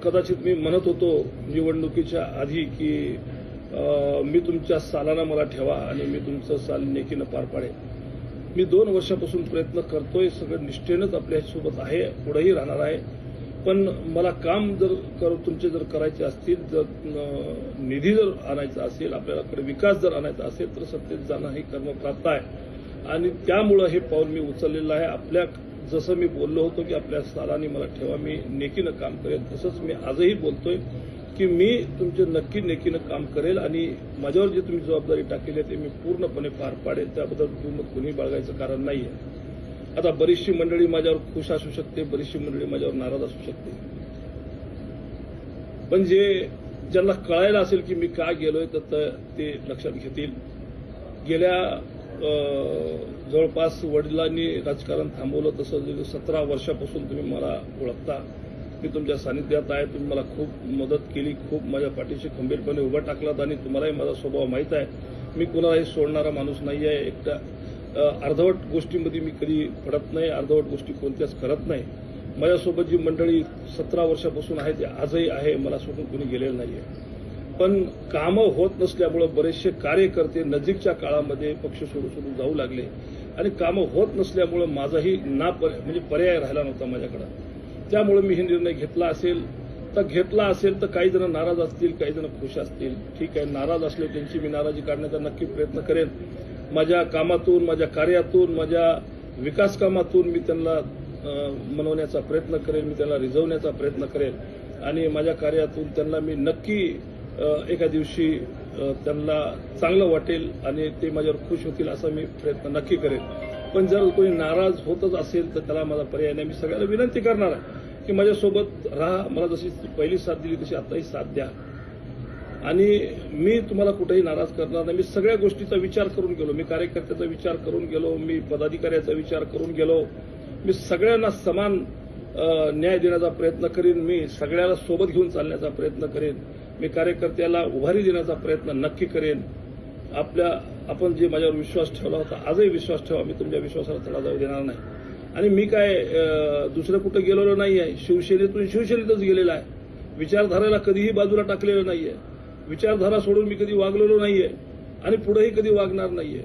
कदाचित मी म्हणत होतो निवडणुकीच्या आधी की मी तुमच्या सालाना मला ठेवा आणि मी तुमचं साल नेकीनं पार पाडेन. मी 2 वर्षापासून प्रयत्न करतोय, सगळं निष्ठेनंच आपल्यासोबत आहे, पुढेही राहणार आहे. पण मला काम तुमचे जर करायचे असतील, जर निधी जर आणायचा असेल, आपल्याकडे विकास जर आणायचा असेल तर सत्तेत जाणं ही कर्मप्राप्त आहे आणि त्यामुळं हे पाऊल मी उचललेलं आहे. जसं मी बोललो होतो की आपल्या सालानी मला ठेवा, मी नेकीनं काम करेल, तसंच मी आजही बोलतोय की मी तुमचे नक्की नेकीनं काम करेल आणि माझ्यावर जी तुम्ही जबाबदारी टाकलेली आहे ते मी पूर्णपणे पार पाडेल. त्याबद्दल दुमत कोणी बाळगायचं कारण नाहीये. आता बरीचशी मंडळी माझ्यावर खुश असू शकते, बरीचशी मंडळी माझ्यावर नाराज असू शकते. पण ज्यांना कळायला असेल की मी का गेलोय तर ते लक्षात घेतील. गेल्या जवळपास वडिलांनी राजकारण थांबवलं तसं 17 वर्षापासून तुम्ही मला ओळखता. मी तुमच्या सानिध्यात आहे. तुम्ही मला खूप मदत केली, खूप माझ्या पाठीशी खंबीरपणे उभा टाकलात आणि तुम्हालाही माझा स्वभाव माहीत आहे. मी कुणालाही सोडणारा माणूस नाही आहे. एकट्या अर्धवट गोष्टींमध्ये मी कधी पडत नाही, अर्धवट गोष्टी कोणत्याच करत नाही. माझ्यासोबत जी मंडळी 17 वर्षापासून आहे ते आजही आहे, मला सोडून कोणी गेलेलं नाहीये. पण कामं होत नसल्यामुळे बरेचसे कार्यकर्ते नजीकच्या काळामध्ये पक्ष सोडून जाऊ लागले आणि कामं होत नसल्यामुळे माझाही म्हणजे पर्याय राहिला नव्हता माझ्याकडे. त्यामुळे मी हे निर्णय घेतला असेल तर काही जण नाराज असतील, काही जण खुश असतील. ठीक आहे, नाराज असले त्यांची मी नाराजी काढण्याचा नक्की प्रयत्न करेन. माझ्या कामातून, माझ्या कार्यातून, माझ्या विकास कामातून मी त्यांना मनवण्याचा प्रयत्न करेन, मी त्यांना रिझवण्याचा प्रयत्न करेन आणि माझ्या कार्यातून त्यांना मी नक्की एका दिवशी त्यांना चांगलं वाटेल आणि ते माझ्यावर खुश होतील असा मी प्रयत्न नक्की करेन. पण जर कोणी नाराज होतच असेल तर त्याला माझा पर्याय नाही. मी सगळ्यांना विनंती करणार आहे की माझ्यासोबत राहा, मला जशी पहिली साथ दिली तशी आताही साथ द्या आणि मी तुम्हाला कुठेही नाराज करणार नाही. मी सगळ्या गोष्टीचा विचार करून गेलो, मी कार्यकर्त्याचा विचार करून गेलो, मी पदाधिकाऱ्याचा विचार करून गेलो. मी सगळ्यांना समान न्याय देण्याचा प्रयत्न करेन, मी सगळ्याला सोबत घेऊन चालण्याचा प्रयत्न करेन, मी कार्यकर्त्याला उभारी देण्याचा प्रयत्न नक्की करेन. आपण जे माझ्यावर विश्वास ठेवला होता, आजही विश्वास ठेवा, मी तुमच्या विश्वासाला तडा जाऊ देणार नाही. आणि मी काय दुसरं कुठं गेलेलो नाही आहे, शिवसेनेतच गेलेला आहे. विचारधाराला कधीही बाजूला टाकलेलं नाहीये, विचारधारा सोडून मी कधी वागलेलो नाहीये आणि पुढेही कधी वागणार नाहीये.